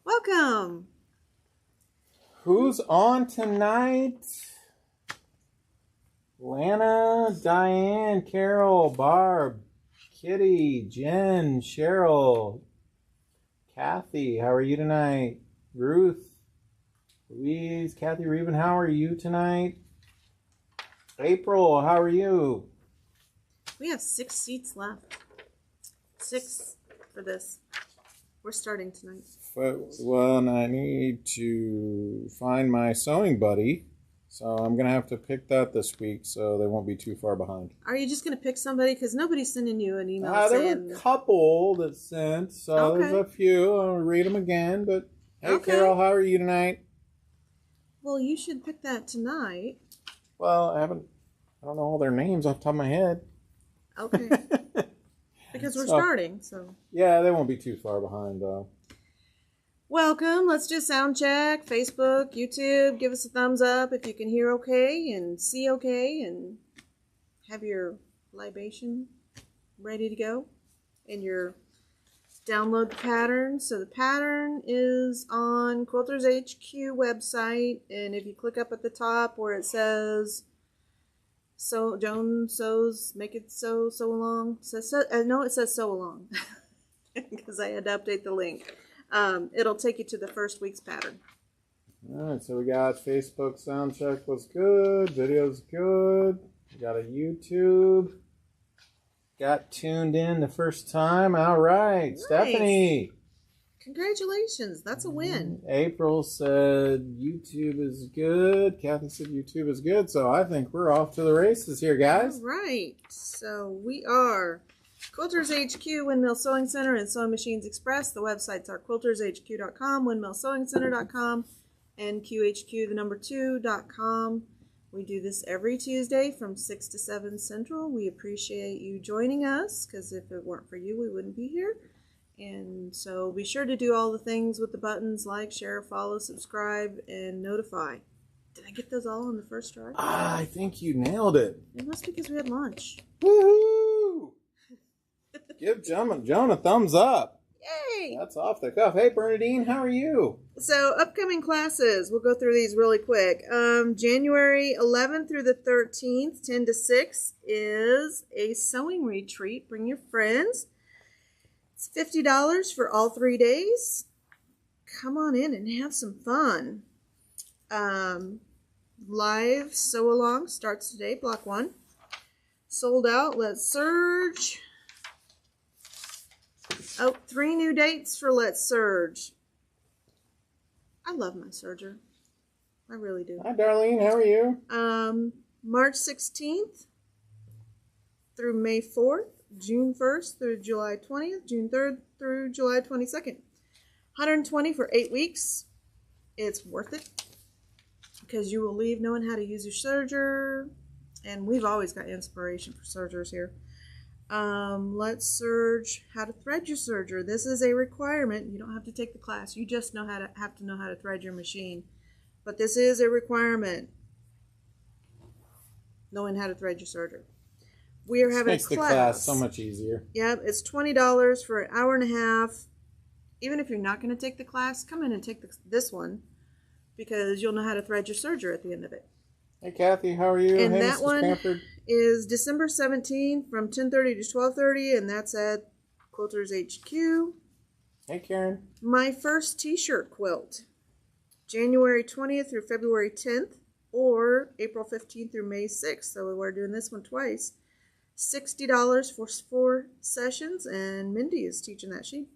Welcome. Who's on tonight? Lana, Diane, Carol, Barb, Kitty, Jen, Cheryl, Kathy, how are you tonight? Ruth, Louise, Kathy Reuben, how are you tonight? April, how are you? We have 6 seats left. 6 for this. We're starting tonight. Well, and I need to find my sewing buddy, so I'm going to have to pick that this week so they won't be too far behind. Are you just going to pick somebody? Because nobody's sending you an email There saying... were a couple that sent, so Okay. there's a few. I'll read them again, but hey, Okay. Carol, how are you tonight? Well, you should pick that tonight. Well, I don't know all their names off the top of my head. Okay. Because we're So- starting, so... Yeah, they won't be too far behind, though. Welcome. Let's do sound check. Facebook, YouTube. Give us a thumbs up if you can hear okay and see okay and have your libation ready to go and your download the pattern. So the pattern is on Quilters HQ website, and if you click up at the top where it says Joan sews, make it so along. No, it says sew along because I had to update the link. It'll take you to the first week's pattern. All right, so we got Facebook sound check was good, video's good. We got a YouTube. Got tuned in the first time. All right, Nice. Stephanie. Congratulations, that's a win. April said YouTube is good. Kathy said YouTube is good. So I think we're off to the races here, guys. All right, so we are Quilters HQ, Windmill Sewing Center, and Sewing Machines Express. The websites are quiltershq.com, windmillsewingcenter.com, and QHQ2.com. We do this every Tuesday from 6 to 7 Central. We appreciate you joining us, because if it weren't for you, we wouldn't be here. And so be sure to do all the things with the buttons like, share, follow, subscribe, and notify. Did I get those all on the first try? I think you nailed it. It must be because we had lunch. Woohoo! Give Joan a thumbs up. Yay! That's off the cuff. Hey, Bernadine, how are you? So upcoming classes, we'll go through these really quick. January 11th through the 13th, 10 to 6, is a sewing retreat. Bring your friends. It's $50 for all 3 days. Come on in and have some fun. Live sew along starts today, block 1. Sold out, Let's Surge. Oh, 3 new dates for Let's Surge. I love my serger. I really do. Hi, Darlene, how are you? March 16th through May 4th, June 1st through July 20th, June 3rd through July 22nd. $120 for 8 weeks. It's worth it because you will leave knowing how to use your serger, and we've always got inspiration for sergers here. Let's Surge, how to thread your serger. This is a requirement. You don't have to take the class. You just have to know how to thread your machine. But this is a requirement. Knowing how to thread your serger. We are having a class. Makes the class so much easier. Yep, it's $20 for an hour and a half. Even if you're not going to take the class, come in and take this one because you'll know how to thread your serger at the end of it. Hey, Kathy, how are you? And hey, that Mrs. one Stanford. is December 17th from 10:30 to 12:30, and that's at Quilters HQ. Hey, Karen. My first t-shirt quilt, January 20th through February 10th, or April 15th through May 6th. So we're doing this one twice. $60 for 4 sessions, and Mindy is teaching that. She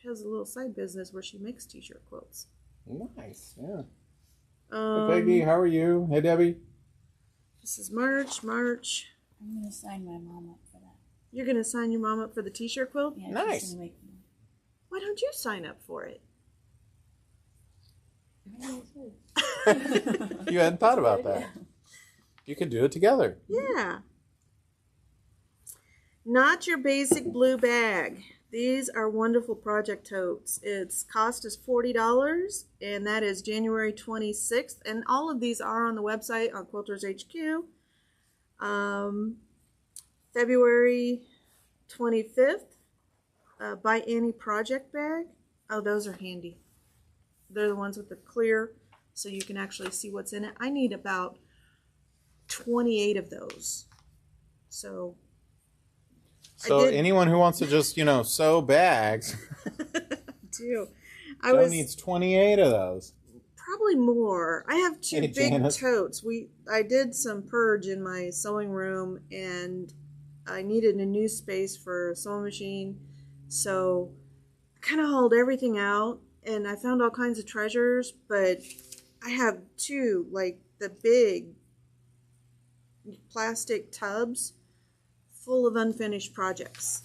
has a little side business where she makes t-shirt quilts. Nice, yeah. Hey, Peggy, how are you? Hey, Debbie. This is March. I'm going to sign my mom up for that. You're going to sign your mom up for the t-shirt quilt? Yeah, Nice. she's gonna make me. Why don't you sign up for it? You hadn't thought about that. You could do it together. Yeah. Not your basic blue bag. These are wonderful project totes. Its cost is $40, and that is January 26th. And all of these are on the website on Quilters HQ. February 25th, By Annie project bag. Oh, those are handy. They're the ones with the clear, so you can actually see what's in it. I need about 28 of those. So anyone who wants to just, sew bags, do. Joan needs 28 of those. Probably more. I have two Hey, big Janice. totes. I did some purge in my sewing room, and I needed a new space for a sewing machine, so I kind of hauled everything out, and I found all kinds of treasures, but I have two, like the big plastic tubs full of unfinished projects.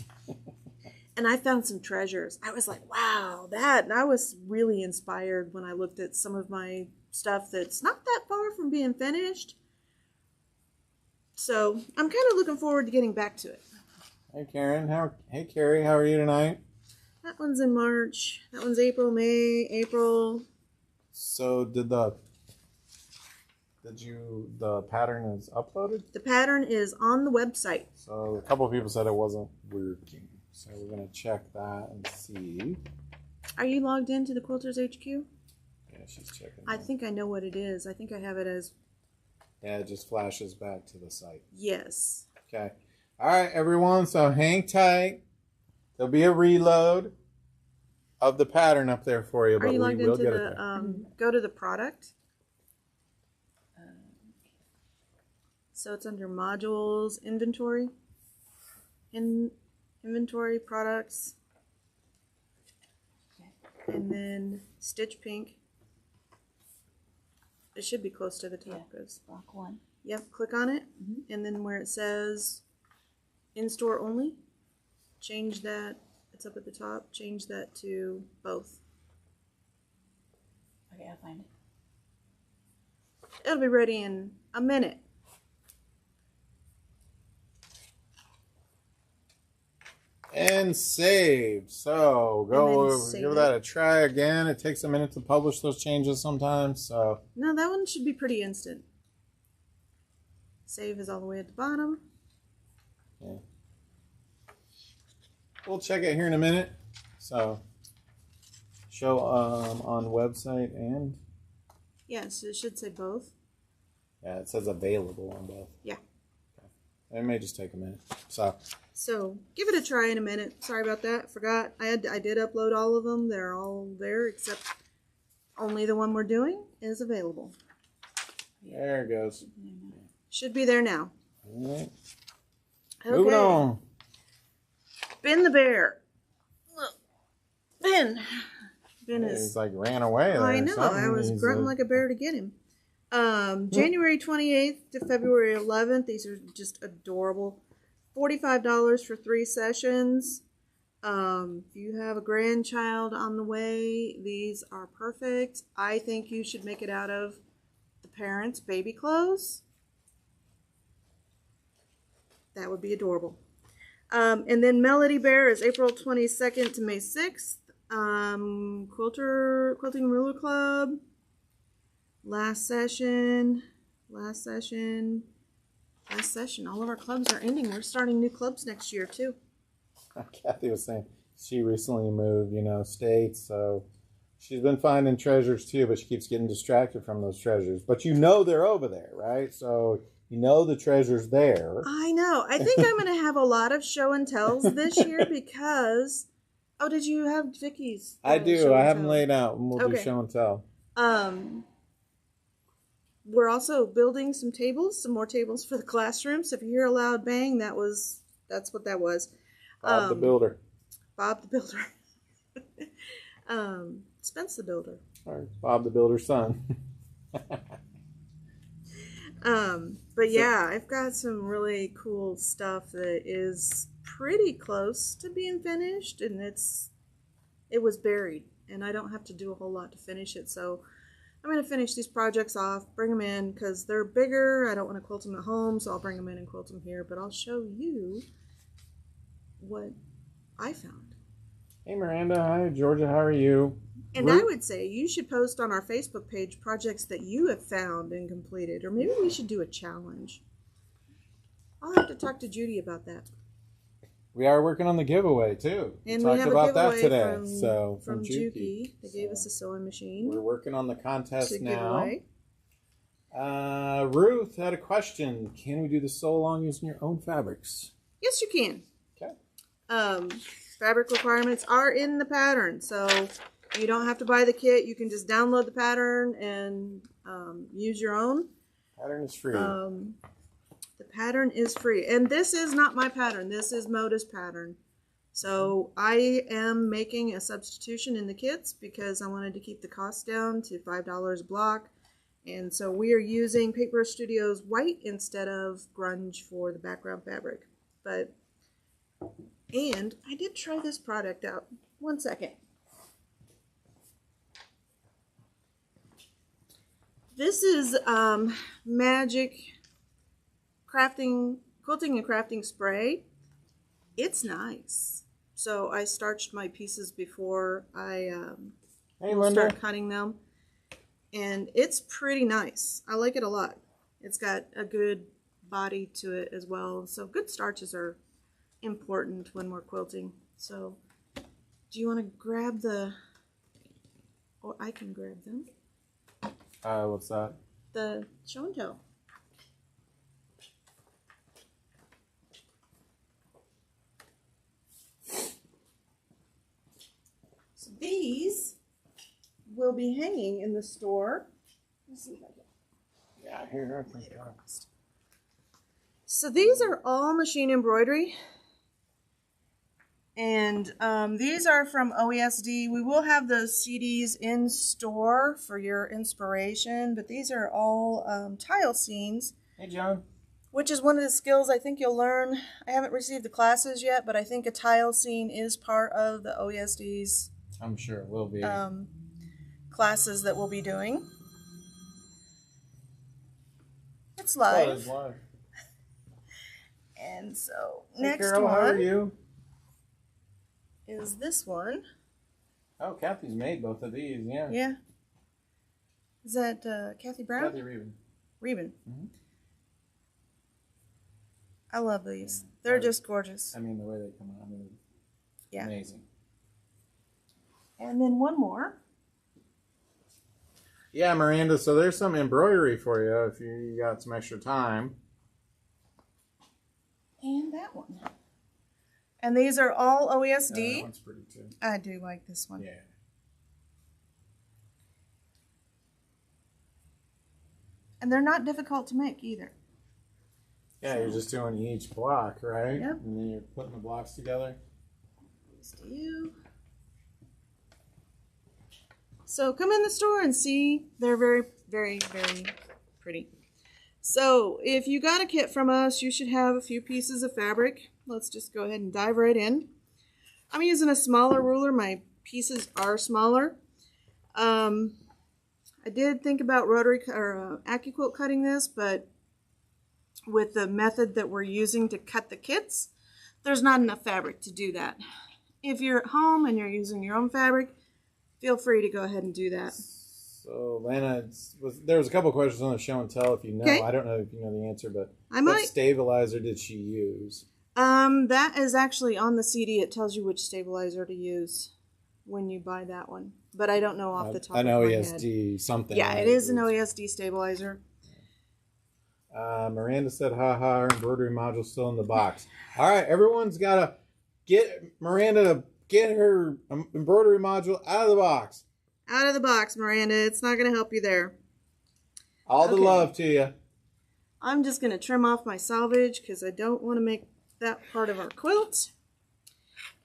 And I found some treasures. I was like, wow, and I was really inspired when I looked at some of my stuff that's not that far from being finished. So I'm kind of looking forward to getting back to it. Hey, Karen. Hey, Carrie. How are you tonight? That one's in March. That one's April, May, April. So the pattern is uploaded? The pattern is on the website. So a couple of people said it wasn't working. So we're going to check that and see. Are you logged into the Quilters HQ? Yeah, she's checking. I think I know what it is. I think I have it as... Yeah, it just flashes back to the site. Yes. Okay. All right, everyone. So hang tight. There'll be a reload of the pattern up there for you, Are but you we logged will into get it there. go to the product? So it's under modules, inventory, inventory products, and then Stitch Pink. It should be close to the top. Yeah. Block 1. Yep, click on it, and then where it says in-store only, change that. It's up at the top. Change that to both. Okay, I'll find it. It'll be ready in a minute. And save. So go save give it. that a try again. It takes a minute to publish those changes sometimes. So No, that one should be pretty instant. Save is all the way at the bottom. yeah. We'll check it here in a minute. So show on website and Yes, it should say both. yeah, it says available on both. Yeah. It may just take a minute. So give it a try in a minute. Sorry about that. Forgot. I did upload all of them. They're all there except only the one we're doing is available. There it goes. Should be there now. All right. Okay. Moving on. Ben the bear. Look. Ben He's is. like ran away. There I or know. something. I was He's, grunting like a bear to get him. January 28th to February 11th. These are just adorable. $45 for 3 sessions. If you have a grandchild on the way, these are perfect. I think you should make it out of the parents' baby clothes. That would be adorable. And then Melody Bear is April 22nd to May 6th. Quilting Ruler Club. Last session. All of our clubs are ending. We're starting new clubs next year too. Kathy was saying she recently moved, states, so she's been finding treasures too, but she keeps getting distracted from those treasures. But they're over there, right? So the treasure's there. I know. I think I'm going to have a lot of show and tells this year because... Oh, did you have Vicky's? I do. I have them laid out, and we'll do Okay. show and tell. We're also building some more tables for the classroom. So if you hear a loud bang, that's what that was. Bob the Builder. Bob the Builder. Spence the Builder. Or Bob the Builder's son. But yeah, I've got some really cool stuff that is pretty close to being finished, and it was buried, and I don't have to do a whole lot to finish it. So I'm going to finish these projects off, bring them in, because they're bigger. I don't want to quilt them at home, so I'll bring them in and quilt them here. But I'll show you what I found. Hey, Miranda. Hi, Georgia. How are you? And I would say you should post on our Facebook page projects that you have found and completed. Or maybe we should do a challenge. I'll have to talk to Judy about that. We are working on the giveaway too. And we we talked have about a that giveaway today. from Juki. They gave us a sewing machine. We're working on the contest to give now. away. Ruth had a question. Can we do the sew along using your own fabrics? Yes, you can. Okay. Fabric requirements are in the pattern, so you don't have to buy the kit. You can just download the pattern and use your own. Pattern is free. The pattern is free. And this is not my pattern. This is Moda's pattern. So I am making a substitution in the kits because I wanted to keep the cost down to $5 a block. And so we are using Paper Studios white instead of grunge for the background fabric. And I did try this product out. One second. This is Magic Quilting and Crafting Spray. It's nice. So I starched my pieces before I start cutting them. And it's pretty nice. I like it a lot. It's got a good body to it as well. So good starches are important when we're quilting. So do you want to grab the, or I can grab them. What's that? The show and tell. So these will be hanging in the store. Let's see if I can. Yeah, here. So these are all machine embroidery. And these are from OESD. We will have those CDs in store for your inspiration, but these are all tile scenes. Hey, Joan. Which is one of the skills I think you'll learn. I haven't received the classes yet, but I think a tile scene is part of the OESD's I'm sure it will be. classes that we'll be doing. It's live. Oh, it's live. And so Hey, next Carol, how are one you? is this one. Oh, Kathy's made both of these, yeah. Yeah. Is that Kathy Brown? Kathy Reben. Reben. Mm-hmm. I love these. They're just gorgeous. I mean, the way they come out, Yeah. amazing. And then one more. Yeah, Miranda, so there's some embroidery for you if you got some extra time. And that one. And these are all OESD. That one's pretty too. I do like this one. Yeah. And they're not difficult to make either. Yeah, you're just doing each block, right? Yep. And then you're putting the blocks together. Thanks to you. So come in the store and see. They're very, very, very pretty. So if you got a kit from us, you should have a few pieces of fabric. Let's just go ahead and dive right in. I'm using a smaller ruler. My pieces are smaller. I did think about rotary or AccuQuilt cutting this, but with the method that we're using to cut the kits, there's not enough fabric to do that. If you're at home and you're using your own fabric, feel free to go ahead and do that. So, Lana, there was a couple questions on the show and tell if you know. Okay. I don't know if you know the answer, but I what might. stabilizer did she use? That is actually on the CD. It tells you which stabilizer to use when you buy that one. But I don't know off the top of my head. An OESD something. Yeah, right? it is an OESD stabilizer. Miranda said, haha, our embroidery module's still in the box. All right, everyone's got to get Miranda to get her embroidery module out of the box. Out of the box, Miranda. It's not going to help you there. All the Okay. love to you. I'm just going to trim off my salvage because I don't want to make that part of our quilt.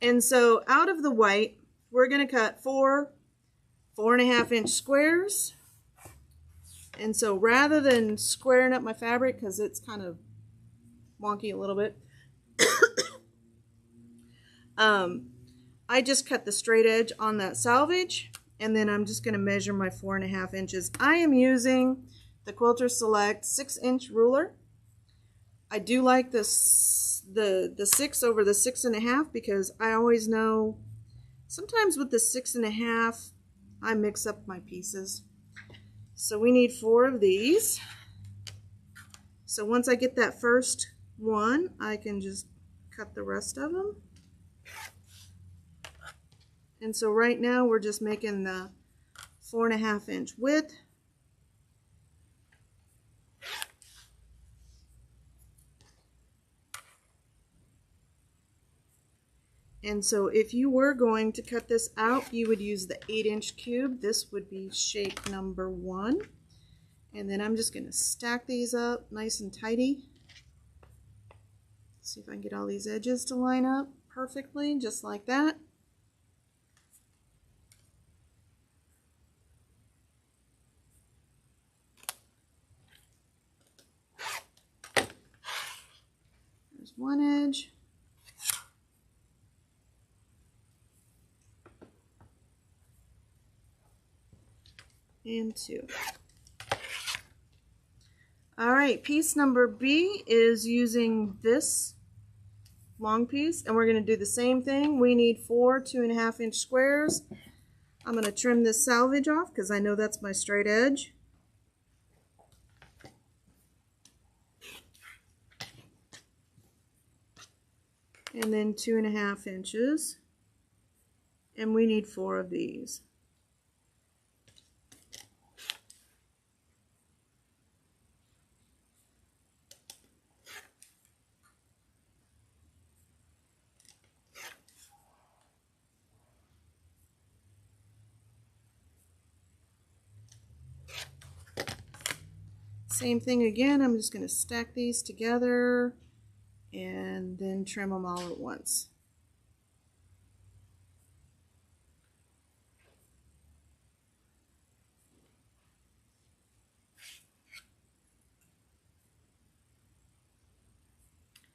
And so out of the white, we're going to cut 4.5 inch squares. And so rather than squaring up my fabric, because it's kind of wonky a little bit, I just cut the straight edge on that salvage, and then I'm just going to measure my 4.5 inches. I am using the Quilter Select 6-inch ruler. I do like this the 6 over the 6.5 because I always know sometimes with the 6.5 I mix up my pieces. So we need 4 of these. So once I get that first one, I can just cut the rest of them. And so right now we're just making the 4.5 inch width. And so if you were going to cut this out, you would use the 8-inch cube. This would be shape number 1. And then I'm just going to stack these up nice and tidy. See if I can get all these edges to line up perfectly, just like that. There's one edge. And 2. All right, piece number B is using this long piece, and we're going to do the same thing. We need 4 2.5 inch squares. I'm going to trim this salvage off because I know that's my straight edge. And then 2.5 inches. And we need 4 of these. Same thing again, I'm just going to stack these together and then trim them all at once.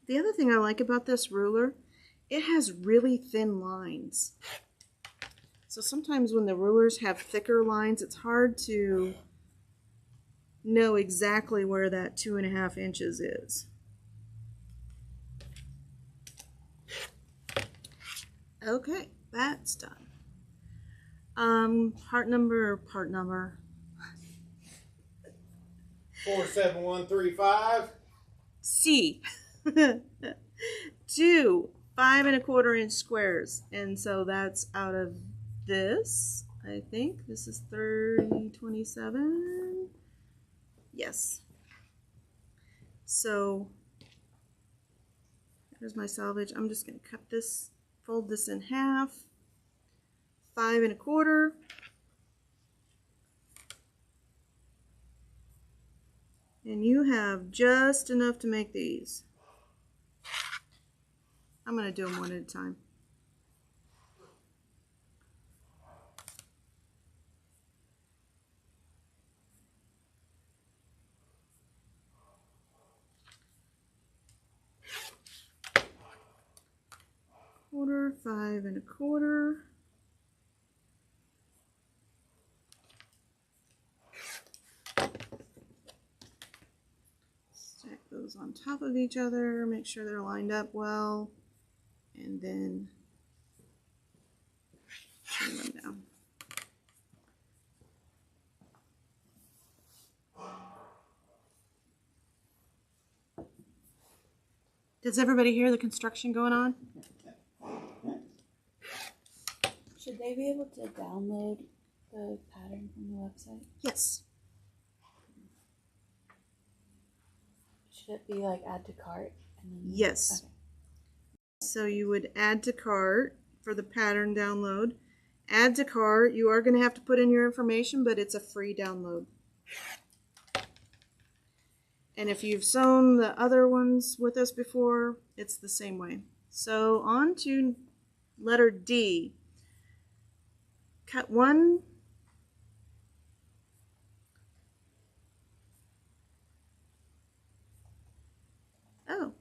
The other thing I like about this ruler, it has really thin lines. So sometimes when the rulers have thicker lines, it's hard to know exactly where that 2.5 inches is. Okay, that's done. Part number. 47135. C. 2 5.25 inch squares, and so that's out of this. I think this is 3027. Yes. So here's my salvage. I'm just going to cut this, fold this in half. 5.25. And you have just enough to make these. I'm going to do them one at a time. Quarter, 5.25. Stack those on top of each other, make sure they're lined up well, and then trim them down. Does everybody hear the construction going on? Should they be able to download the pattern from the website? Yes. Should it be like add to cart? And then Yes. Okay. So you would add to cart for the pattern download. Add to cart, you are going to have to put in your information, but it's a free download. And if you've sewn the other ones with us before, it's the same way. So on to letter D. Cut one. Oh,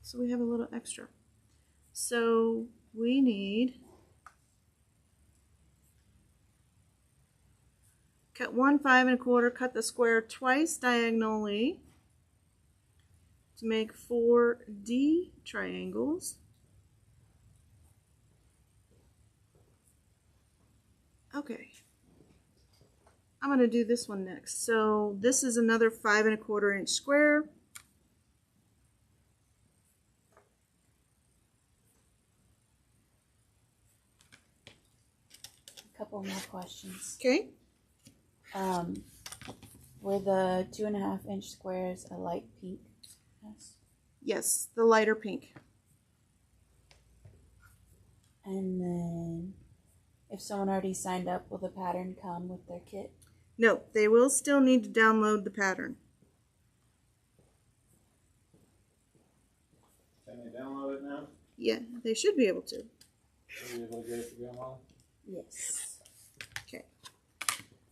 so we have a little extra. So we need cut 1 5.25, cut the square twice diagonally to make 4 D triangles. Okay, I'm going to do this one next. So this is another 5.25 inch square. couple more questions. Okay. Were the 2.5-inch squares a light pink? Yes. Yes, the lighter pink. And then, if someone already signed up, will the pattern come with their kit? No, they will still need to download the pattern. Can they download it now? Yeah, they should be able to. Are you able to get it to Grandma? Yes. Okay.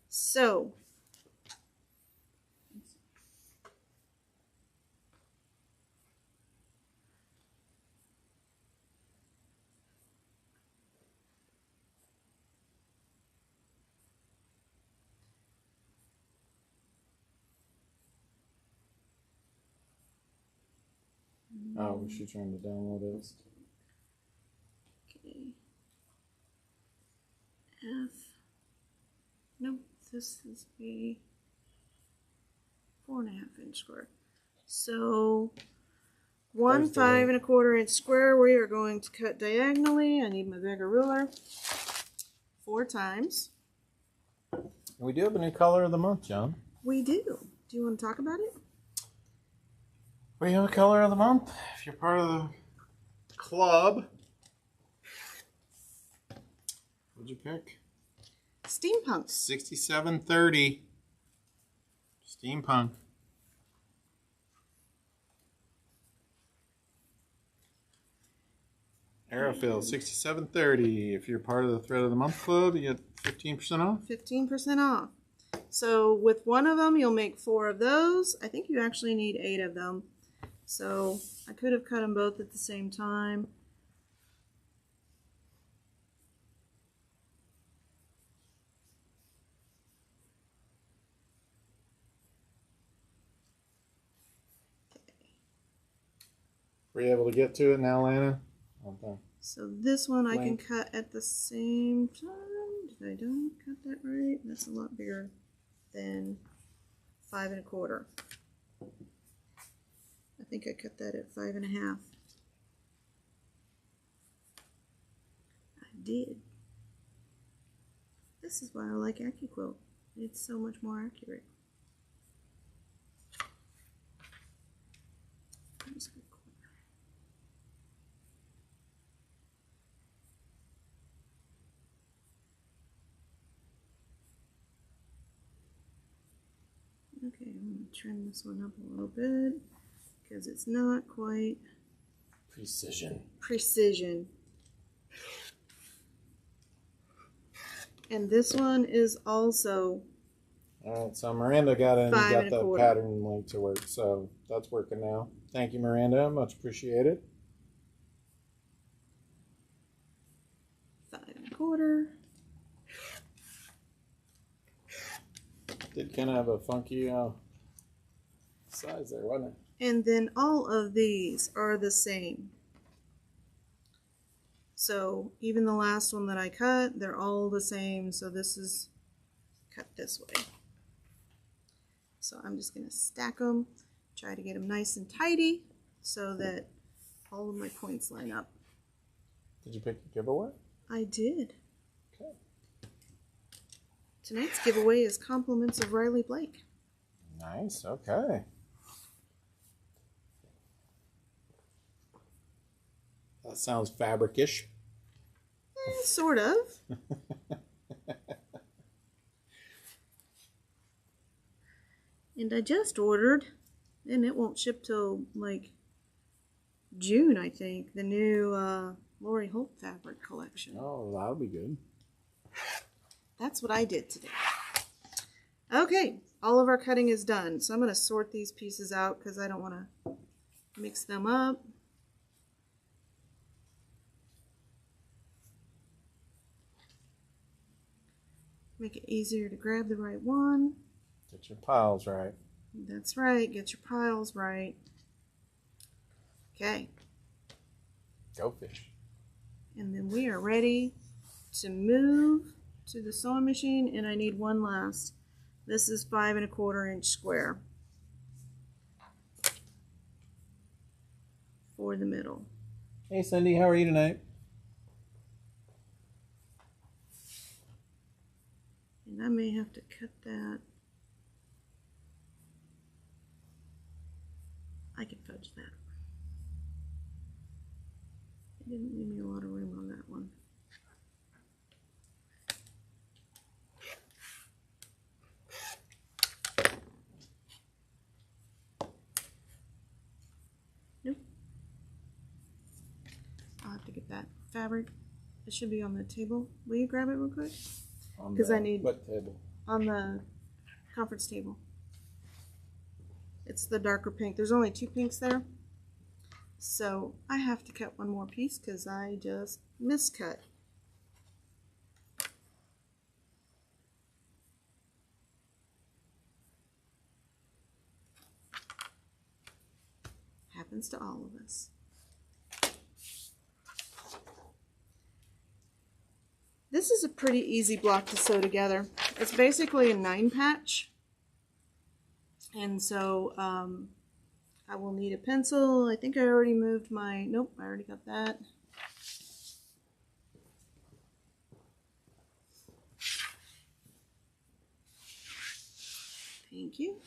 So, Oh, was she trying to download it? okay. F. No, this is a 4.5-inch square. So, one There's the 5.25-inch square we are going to cut diagonally. I need my bigger ruler. 4 times. We do have a new color of the month, John. We do. Do you want to talk about it? We have a color of the month. If you're part of the club, what'd you pick? Steampunk. 6730. Steampunk. Aerofill 6730. If you're part of the Thread of the Month Club, you get 15% off. 15% off. So with one of them, you'll make 4 of those. I think you actually need 8 of them. So I could have cut them both at the same time. Were you able to get to it now, Lana? Okay. So this one I can Link. cut at the same time. Did I don't cut that right? That's a lot bigger than 5.25. I think I cut that at 5.5. I did. This is why I like AccuQuilt. It's so much more accurate. There's a good corner. Okay, I'm going to trim this one up a little bit because it's not quite Precision. precision. And this one is also All right, so Miranda got in and got the 5.25. pattern link to work, so that's working now. Thank you, Miranda. Much appreciated. 5.25. Did kind of have a funky size there, wasn't it? And then all of these are the same. So even the last one that I cut, they're all the same. So this is cut this way. So I'm just going to stack them, try to get them nice and tidy so that all of my points line up. Did you pick a giveaway? I did. Okay. Tonight's giveaway is compliments of Riley Blake. Nice, okay. That sounds fabric-ish. Sort of. And I just ordered, and it won't ship till like June, I think, the new Lori Holt fabric collection. Oh, that'll be good. That's what I did today. Okay, all of our cutting is done. So I'm going to sort these pieces out because I don't want to mix them up. Make it easier to grab the right one. Get your piles right. That's right, get your piles right. Okay, Go fish. and then we are ready to move to the sewing machine, and I need one last. This is 5.25-inch square for the middle. Hey, Cindy, how are you tonight? And I may have to cut that. I can fudge that. It didn't leave me a lot of room on that one. Nope. I'll have to get that fabric. It should be on the table. Will you grab it real quick? Because I need what table? on the conference table. It's the darker pink. There's only 2 pinks there. So I have to cut one more piece because I just miscut. Happens to all of us. This is a pretty easy block to sew together. It's basically a 9-patch. And so I will need a pencil. I think I already moved my, nope, I already got that. Thank you.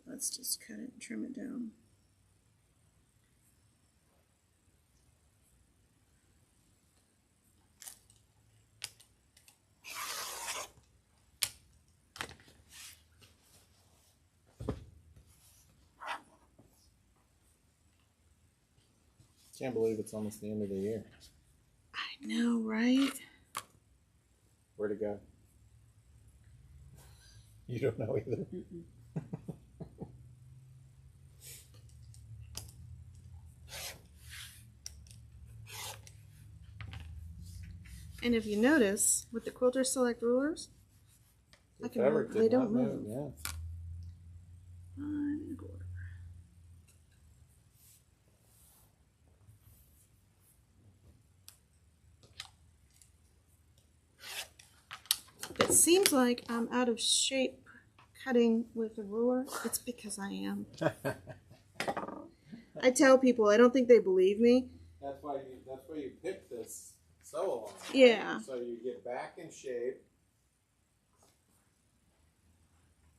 Let's just cut it and trim it down. Can't believe it's almost the end of the year. I know, right? Where'd it go? You don't know either. And if you notice, with the Quilter Select rulers, I can move, they don't move. Yeah. 5 1/4. If it seems like I'm out of shape cutting with a ruler, it's because I am. I tell people, I don't think they believe me. That's why you picked this sew along. Yeah. So you get back in shape.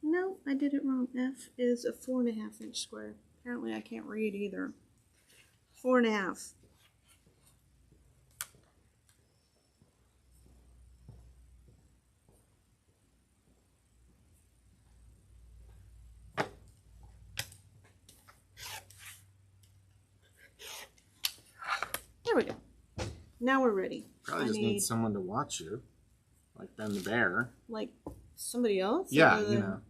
No, I did it wrong. F is a 4.5 inch square. Apparently I can't read either. 4.5. There we go. Now we're ready. Probably just need someone to watch you, like Ben the Bear. Like somebody else? Yeah, you know.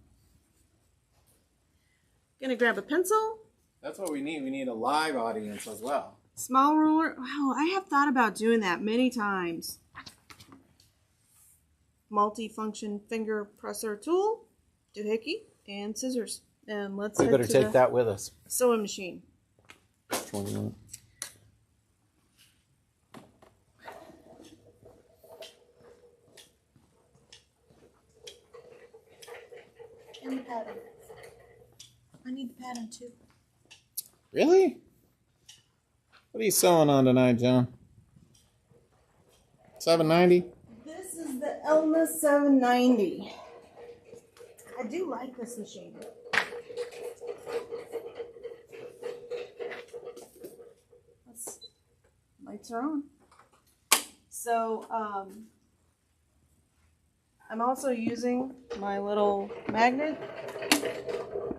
Gonna grab a pencil. That's what we need. We need a live audience as well. Small ruler. Wow, I have thought about doing that many times. Multi-function finger presser tool, doohickey, and scissors. And let's We head better to take the that with us. sewing machine. Which one you want? And the pattern. I need the pattern too. Really? What are you sewing on tonight, Joan? 790? This is the Elma 790. I do like this machine. Lights are on. So, I'm also using my little magnet.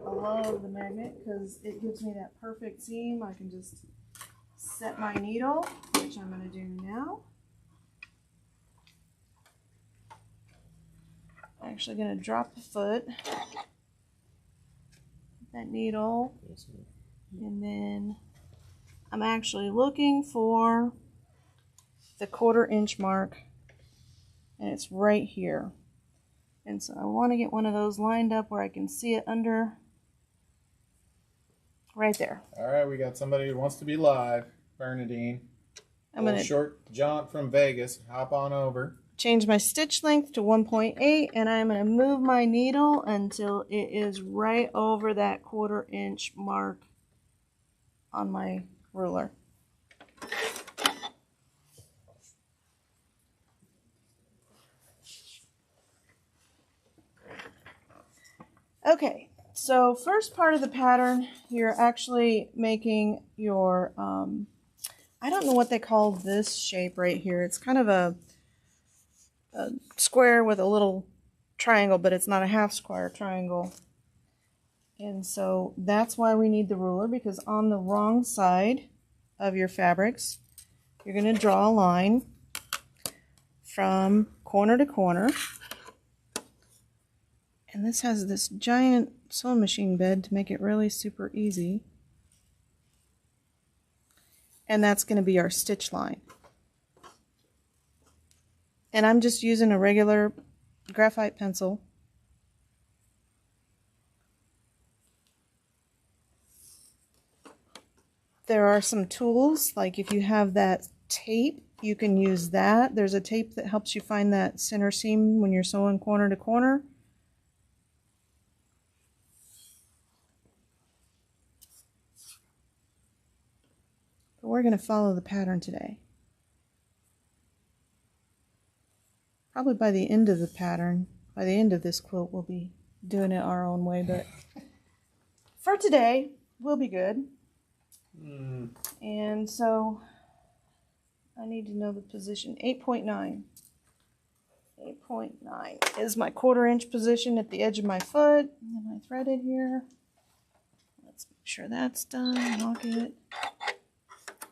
I love the magnet because it gives me that perfect seam. I can just set my needle, which I'm going to do now. I'm actually going to drop the foot, that needle, and then I'm actually looking for the 1/4 inch mark, and it's right here. And so I want to get one of those lined up where I can see it under, right there. All right, we got somebody who wants to be live. Bernadine. I'm gonna short jaunt from Vegas. Hop on over. change my stitch length to 1.8, and I'm going to move my needle until it is right over that 1/4 inch mark on my ruler. Okay, so first part of the pattern, you're actually making your, I don't know what they call this shape right here. It's kind of a square with a little triangle, but it's not a half square triangle. And so that's why we need the ruler, because on the wrong side of your fabrics, you're going to draw a line from corner to corner. And this has this giant sewing machine bed to make it really super easy. And that's going to be our stitch line. And I'm just using a regular graphite pencil. There are some tools, like if you have that tape, you can use that. There's a tape that helps you find that center seam when you're sewing corner to corner. But we're going to follow the pattern today. Probably by the end of the pattern, by the end of this quilt, we'll be doing it our own way, but for today, we'll be good. And so I need to know the position. 8.9. 8.9 is my 1/4 inch position at the edge of my foot. And then I threaded here. Let's make sure that's done. Lock it.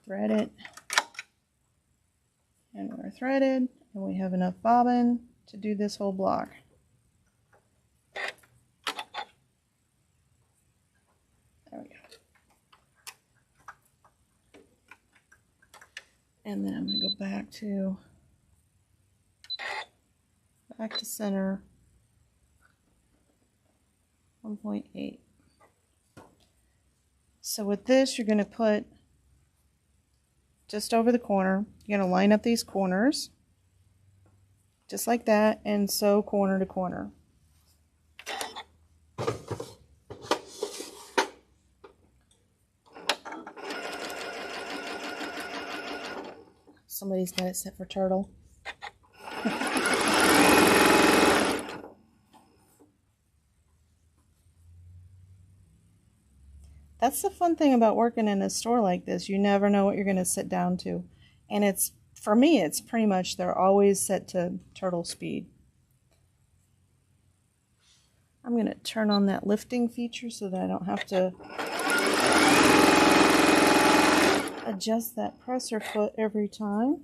Thread it. And we're threaded. And we have enough bobbin to do this whole block. There we go. And then I'm going to go back to center 1.8. So with this, you're going to put just over the corner. You're going to line up these corners just like that and sew corner to corner. Somebody's got it set for turtle. That's the fun thing about working in a store like this. You never know what you're going to sit down to. And it's, for me, it's pretty much, they're always set to turtle speed. I'm going to turn on that lifting feature so that I don't have to adjust that presser foot every time.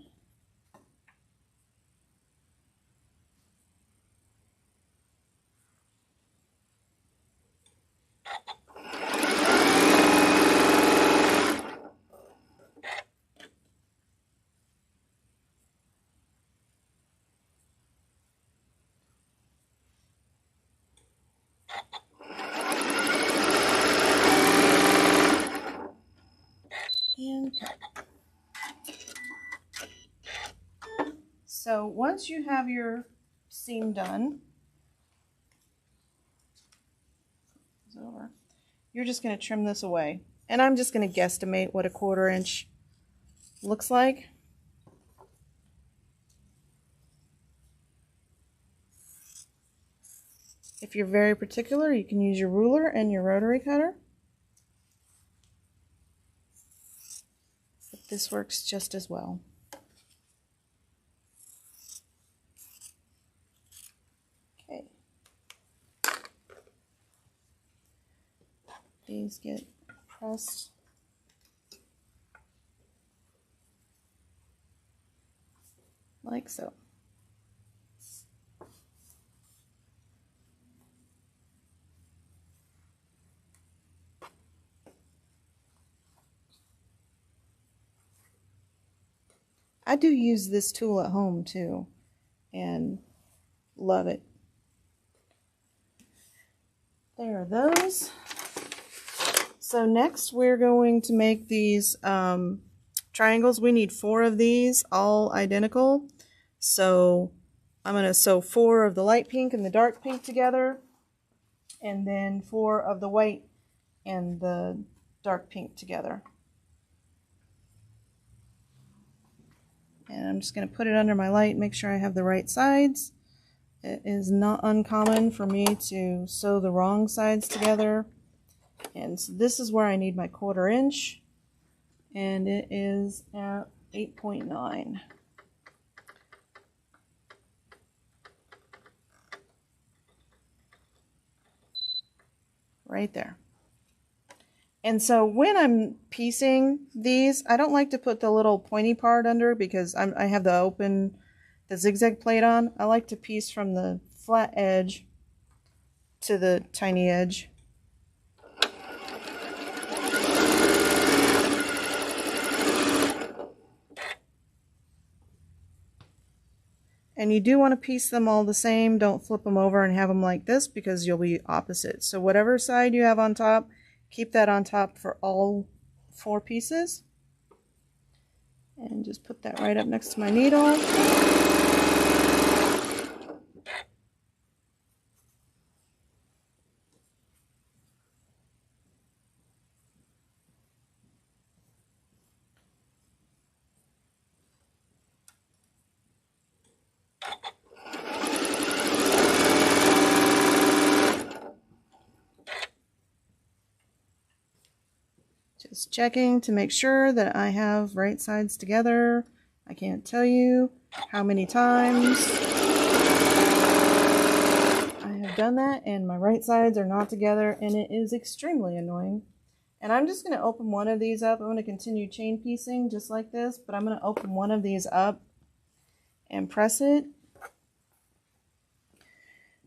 And cut. So once you have your seam done, you're just going to trim this away. And I'm just going to guesstimate what a 1/4 inch looks like. If you're very particular, you can use your ruler and your rotary cutter. But this works just as well. Okay. These get pressed like so. I do use this tool at home too, and love it. There are those. So next we're going to make these triangles. We need 4 of these, all identical. So I'm going to sew 4 of the light pink and the dark pink together, and then 4 of the white and the dark pink together. And I'm just going to put it under my light, make sure I have the right sides. It is not uncommon for me to sew the wrong sides together. And so this is where I need my 1/4 inch. And it is at 8.9. Right there. And so when I'm piecing these, I don't like to put the little pointy part under because I have the zigzag plate on. I like to piece from the flat edge to the tiny edge. And you do want to piece them all the same. Don't flip them over and have them like this because you'll be opposite. So whatever side you have on top, keep that on top for all 4 pieces. And just put that right up next to my needle. Just checking to make sure that I have right sides together. I can't tell you how many times I have done that and my right sides are not together, and it is extremely annoying. And I'm just going to open one of these up. I'm going to continue chain piecing just like this, but I'm going to open one of these up and press it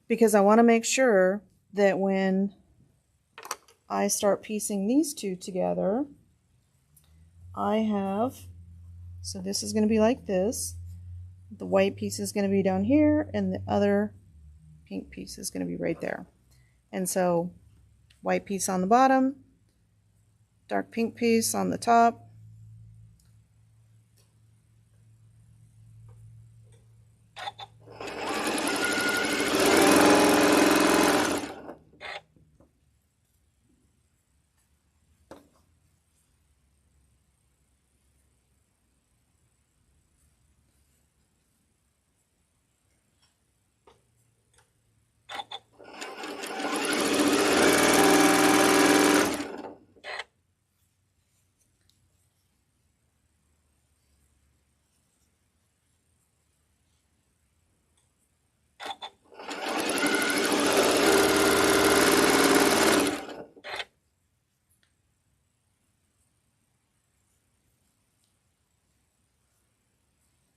because I want to make sure that when I start piecing these 2 together, I have, so this is going to be like this. The white piece is going to be down here, and the other pink piece is going to be right there. And so, white piece on the bottom, dark pink piece on the top.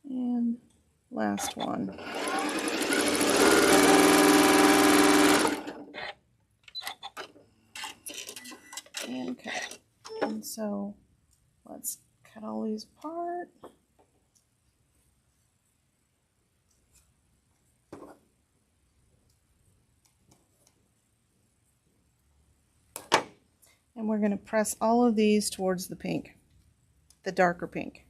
And last one. And cut. And so let's cut all these apart. And we're going to press all of these towards the pink, the darker pink.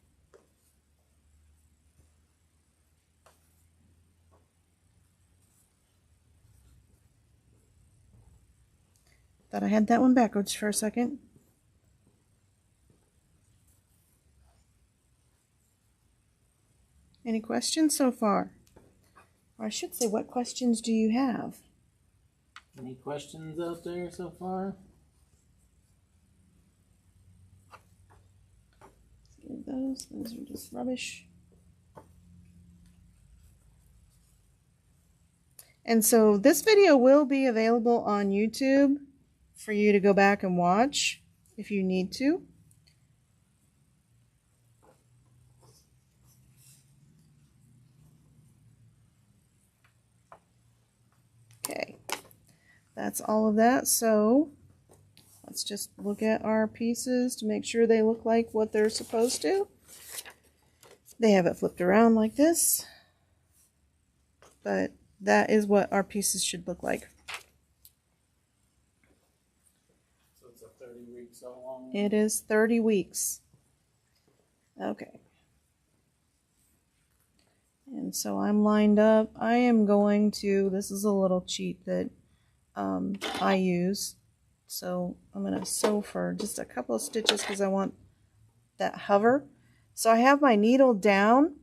Thought I had that one backwards for a second. Any questions so far? Or I should say, what questions do you have? Any questions out there so far? Let's get those are just rubbish. And so this video will be available on YouTube for you to go back and watch if you need to. Okay, that's all of that. So let's just look at our pieces to make sure they look like what they're supposed to. They have it flipped around like this, but that is what our pieces should look like. So it's a 30-week so long? It is 30 weeks. Okay. And so I'm lined up. I am going to, this is a little cheat that I use. So I'm going to sew for just a couple of stitches because I want that hover. So I have my needle down,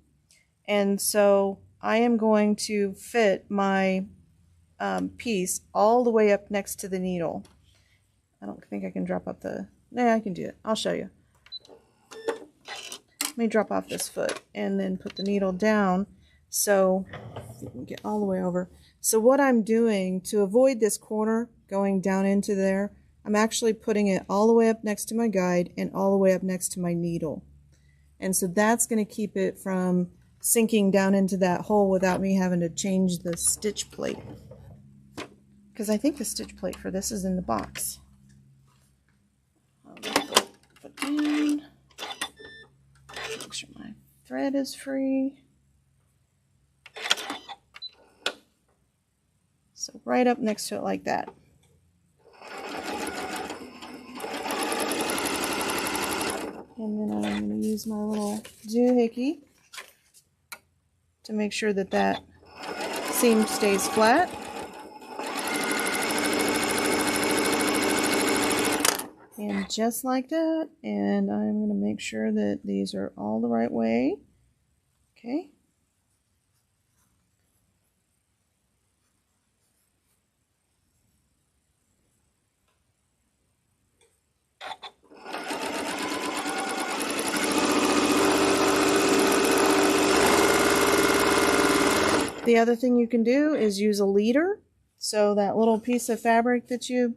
and so I am going to fit my piece all the way up next to the needle. I don't think I can drop up the, nah, I can do it. I'll show you. Let me drop off this foot and then put the needle down so you can get all the way over. So what I'm doing to avoid this corner going down into there, I'm actually putting it all the way up next to my guide and all the way up next to my needle. And so that's going to keep it from sinking down into that hole without me having to change the stitch plate. Because I think the stitch plate for this is in the box. Put down. Make sure my thread is free. So right up next to it like that. And then I'm going to use my little doohickey to make sure that that seam stays flat. And just like that, and I'm going to make sure that these are all the right way. Okay. The other thing you can do is use a leader. So that little piece of fabric that you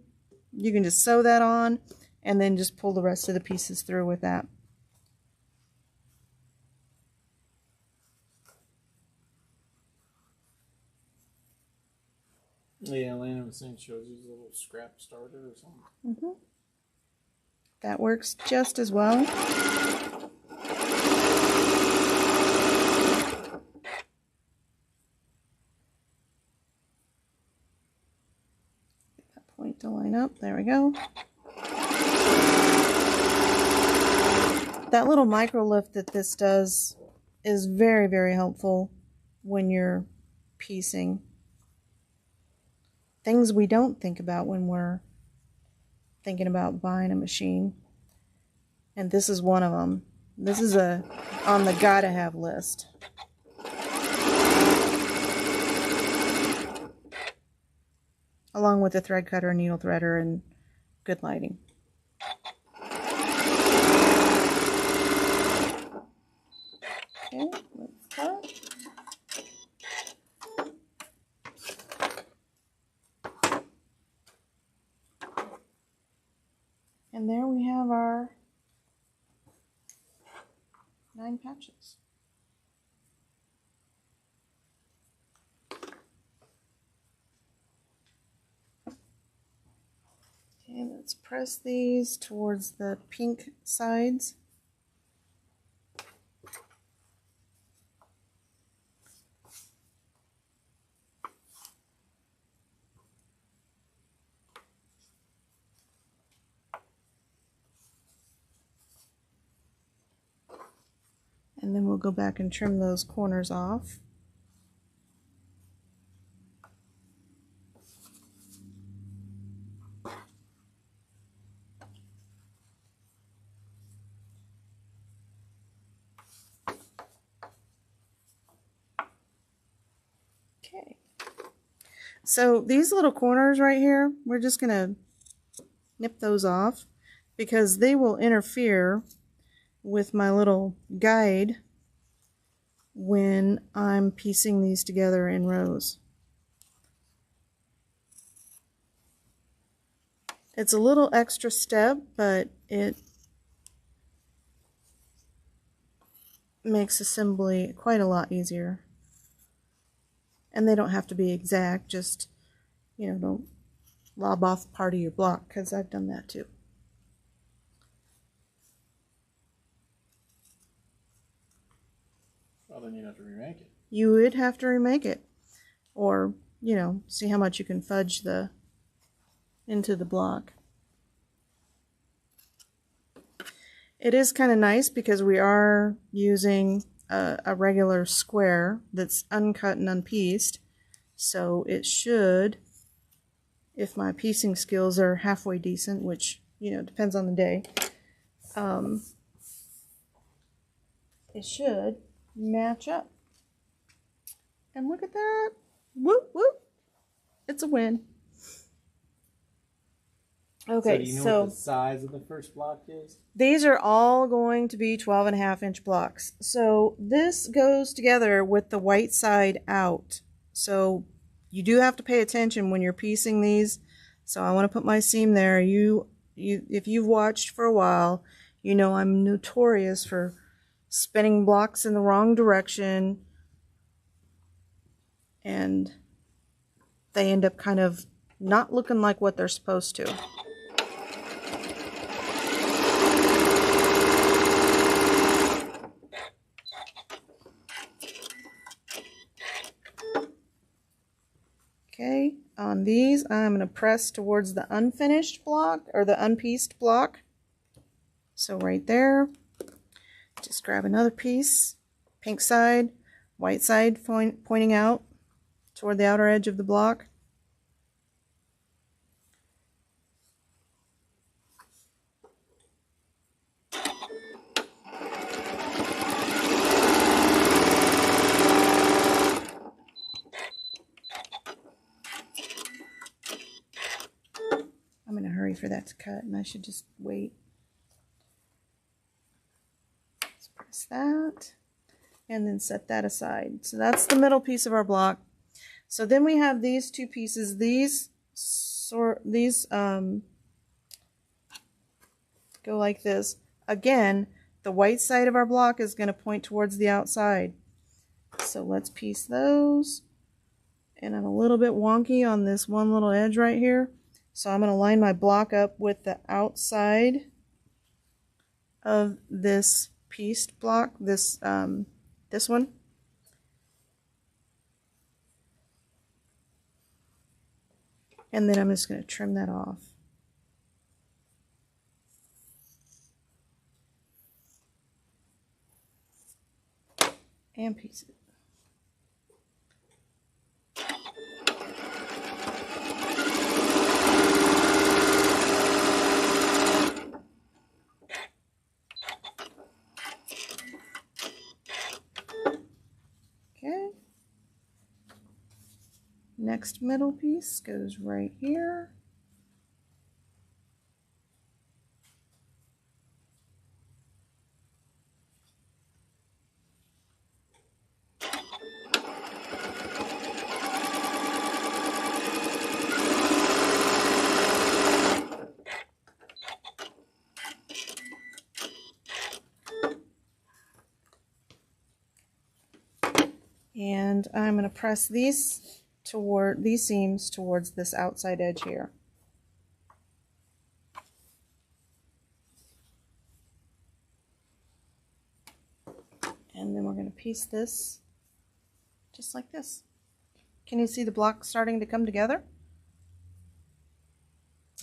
can just sew that on and then just pull the rest of the pieces through with that. Yeah, Lana was saying she always uses a little scrap starter or something. That works just as well. Get that point to line up. There we go. That little micro lift that this does is very, very helpful when you're piecing. Things we don't think about when we're thinking about buying a machine. And this is one of them. This is on the gotta have list. Along with the thread cutter, needle threader, and good lighting. Okay, let's cut. And there we have our 9 patches. Okay, let's press these towards the pink sides. And then we'll go back and trim those corners off. Okay. So these little corners right here, we're just going to nip those off because they will interfere with my little guide when I'm piecing these together in rows. It's a little extra step, but it makes assembly quite a lot easier. And they don't have to be exact, just, you know, don't lob off part of your block, because I've done that too. Well, then you'd have to remake it. You would have to remake it, or, you know, see how much you can fudge into the block. It is kind of nice because we are using a regular square that's uncut and unpieced. So it should, if my piecing skills are halfway decent, which, you know, depends on the day, it should match up. And look at that. Whoop, whoop. It's a win. Okay, so do you know what the size of the first block is? These are all going to be 12.5-inch blocks. So this goes together with the white side out. So you do have to pay attention when you're piecing these. So I want to put my seam there. If you've watched for a while, you know I'm notorious for spinning blocks in the wrong direction. And they end up kind of not looking like what they're supposed to. Okay, on these, I'm going to press towards the unfinished block, or the unpieced block. So right there, just grab another piece, pink side, white side pointing out toward the outer edge of the block. I'm in a hurry for that to cut, and I should just wait. Let's press that, and then set that aside. So that's the middle piece of our block. So then we have these two pieces. These go like this. Again, the white side of our block is going to point towards the outside. So let's piece those. And I'm a little bit wonky on this one little edge right here. So I'm going to line my block up with the outside of this pieced block, this one. And then I'm just going to trim that off. And piece it. Okay. Next middle piece goes right here. And I'm going to press these seams towards this outside edge here. And then we're going to piece this just like this. Can you see the block starting to come together?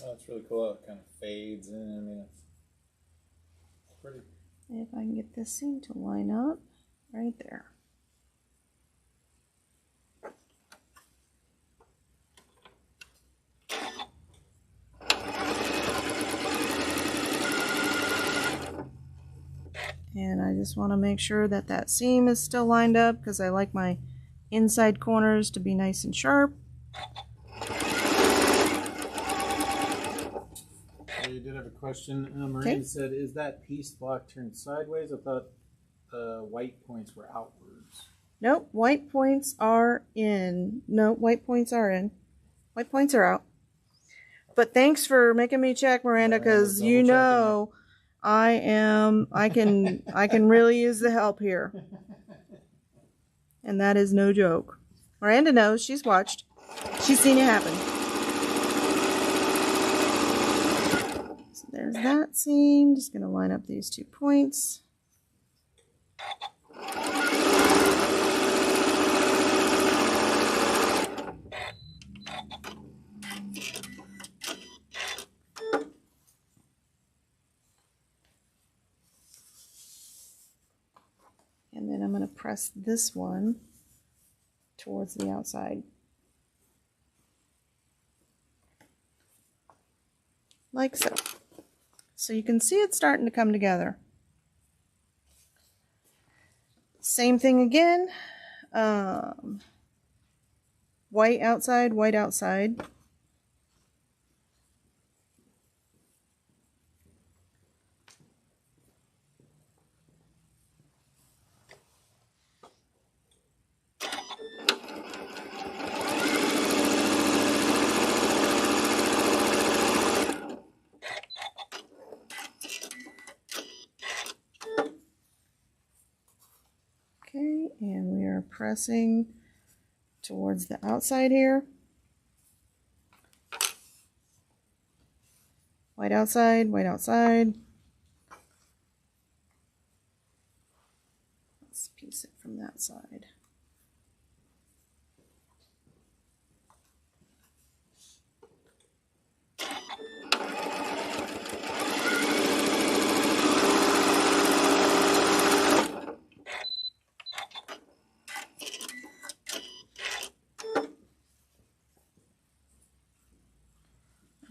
Oh, it's really cool how it kind of fades in. I mean, it's pretty. If I can get this seam to line up right there. And I just want to make sure that that seam is still lined up because I like my inside corners to be nice and sharp. You did have a question. Miranda said, is that piece block turned sideways? I thought the white points were outwards. Nope, white points are in. No, white points are in. White points are out. But thanks for making me check, Miranda, because you know I can really use the help here. And that is no joke. Miranda knows, she's watched. She's seen it happen. So there's that seam. Just gonna line up these 2 points. And then I'm going press this one towards the outside. Like so. So you can see it's starting to come together. Same thing again. White outside, white outside. Okay, and we are pressing towards the outside here. White outside, white outside. Let's piece it from that side.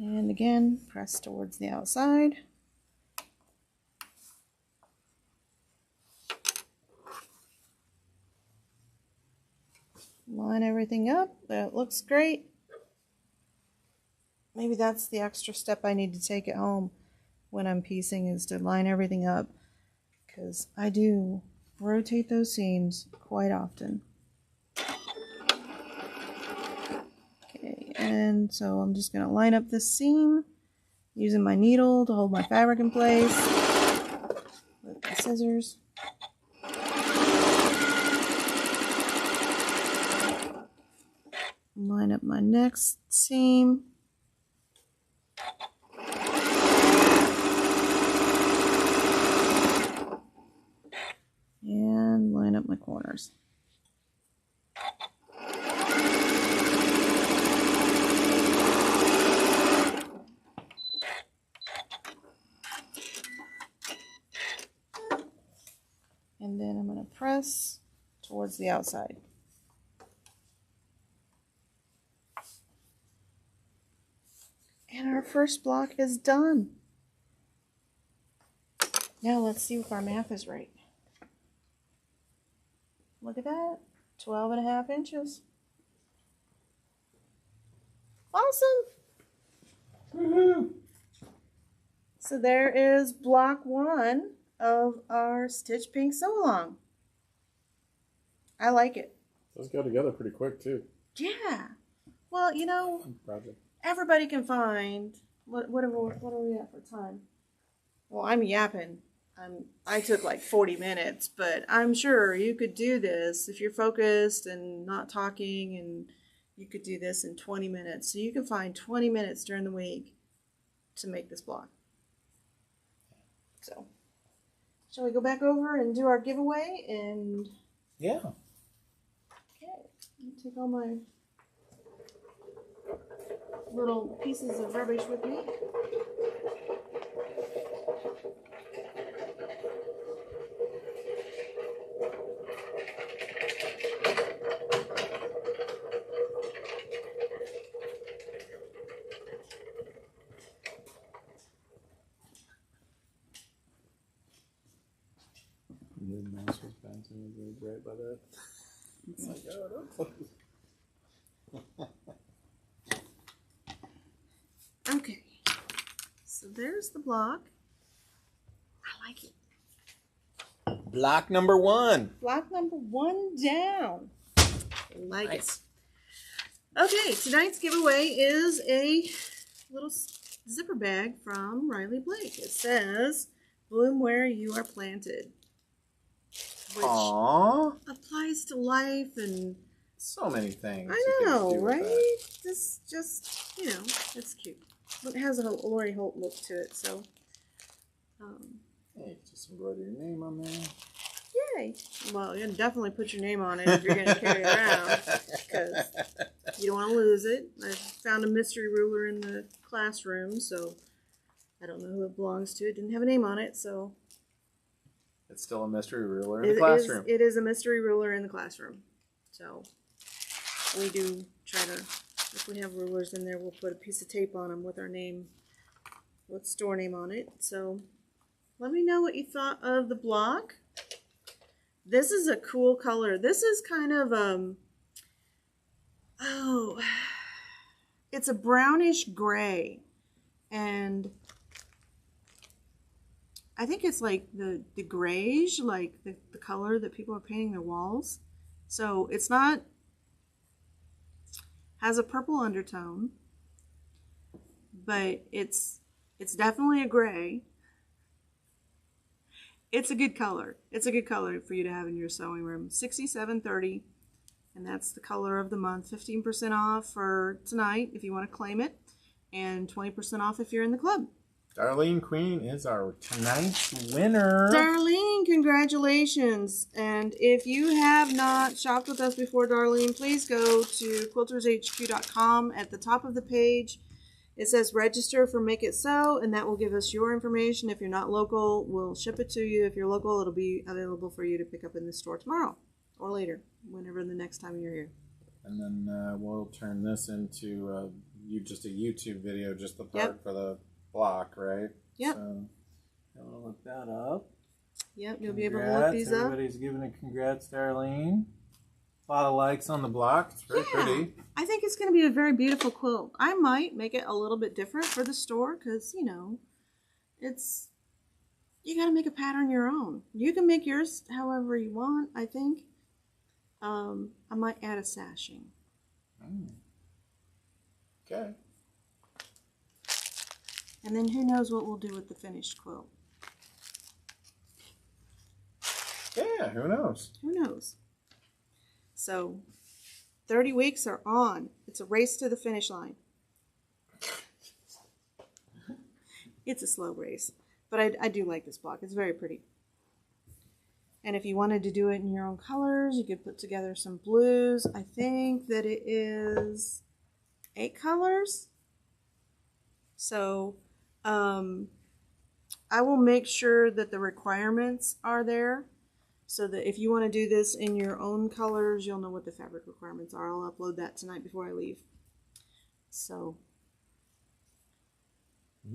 And again, press towards the outside. Line everything up. That looks great. Maybe that's the extra step I need to take at home when I'm piecing, is to line everything up, because I do rotate those seams quite often. Okay, and so I'm just going to line up this seam using my needle to hold my fabric in place with the scissors. Line up my next seam. And line up my corners. And then I'm going to press towards the outside. And our first block is done. Now let's see if our math is right. Look at that, 12.5 inches. Awesome. Woohoo! So there is block 1 of our Stitch Pink Sew Along. I like it. Those go together pretty quick too. Yeah. Well, you know, Project. everybody can find what are we at for time? Well, I'm yapping. I took like 40 minutes, but I'm sure you could do this if you're focused and not talking, and you could do this in 20 minutes. So you can find 20 minutes during the week to make this block. So, shall we go back over and do our giveaway? And Yeah. okay, let me take all my little pieces of rubbish with me. The mouse was bouncing right by that. It's like, oh, don't close. Okay, so there's the block. I like it. Block number 1. Block number 1 down. Like Nice. it. Okay, tonight's giveaway is a little zipper bag from Riley Blake. It says, "Bloom where you are planted," which Aww. applies to life, and So many things. I you can know, do with right? that. This just, you know, it's cute. It has a Lori Holt look to it, so Hey, you can just embroider your name on there. yay. Well, you definitely put your name on it if you're going to carry it around, because you don't want to lose it. I found a mystery ruler in the classroom, so I don't know who it belongs to. It didn't have a name on it, so It's still a mystery ruler in the classroom. It is a mystery ruler in the classroom. So we do try to, if we have rulers in there, we'll put a piece of tape on them with our name, with store name on it. So let me know what you thought of the block. This is a cool color. This is kind of, it's a brownish gray. And I think it's like the grayish, like the color that people are painting their walls. So it's not, has a purple undertone, but it's definitely a gray. It's a good color. It's a good color for you to have in your sewing room. $67.30, and that's the color of the month. 15% off for tonight if you want to claim it, and 20% off if you're in the club. Darlene Queen is our tonight's winner. Darlene, congratulations. And if you have not shopped with us before, Darlene, please go to quiltershq.com. At the top of the page, it says register for Make It Sew, and that will give us your information. If you're not local, we'll ship it to you. If you're local, it'll be available for you to pick up in the store tomorrow or later, whenever the next time you're here. And then we'll turn this into just a YouTube video, just the part for the block, right? Yep. So I'll look that up. Yep, you'll be able to look these up. Everybody's giving a congrats, Darlene. A lot of likes on the block. It's very pretty. I think it's going to be a very beautiful quilt. I might make it a little bit different for the store because, you know, you got to make a pattern your own. You can make yours however you want, I think. I might add a sashing. Okay. And then who knows what we'll do with the finished quilt. Yeah, who knows? Who knows? So, 30 weeks are on. It's a race to the finish line. It's a slow race. But I do like this block. It's very pretty. And if you wanted to do it in your own colors, you could put together some blues. I think that it is 8 colors. So, I will make sure that the requirements are there so that if you want to do this in your own colors, you'll know what the fabric requirements are. I'll upload that tonight before I leave. So.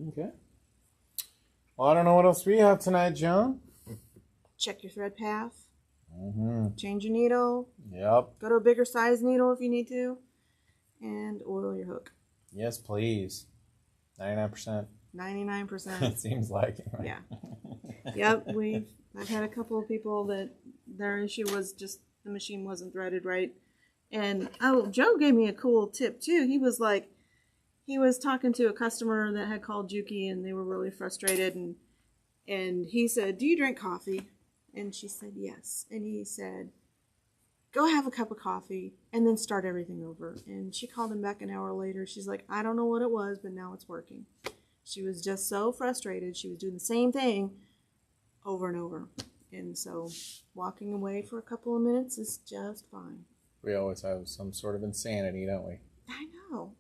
Okay. Well, I don't know what else we have tonight, Joan. Check your thread path. Mm-hmm. Change your needle. Yep. Go to a bigger size needle if you need to. And oil your hook. Yes, please. 99%. 99%. It seems like it. Right? Yeah. Yep. I've had a couple of people that their issue was just the machine wasn't threaded right. And Joe gave me a cool tip too. He was like, he was talking to a customer that had called Juki and they were really frustrated, and he said, "Do you drink coffee?" And she said, "Yes." And he said, "Go have a cup of coffee and then start everything over." And she called him back an hour later. She's like, "I don't know what it was, but now it's working." She was just so frustrated. She was doing the same thing over and over. And so walking away for a couple of minutes is just fine. We always have some sort of insanity, don't we? I know.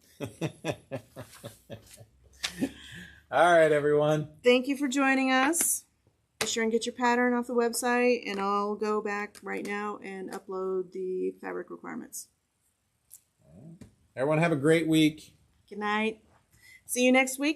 All right, everyone. Thank you for joining us. Be sure and get your pattern off the website, and I'll go back right now and upload the fabric requirements. Everyone have a great week. Good night. See you next week.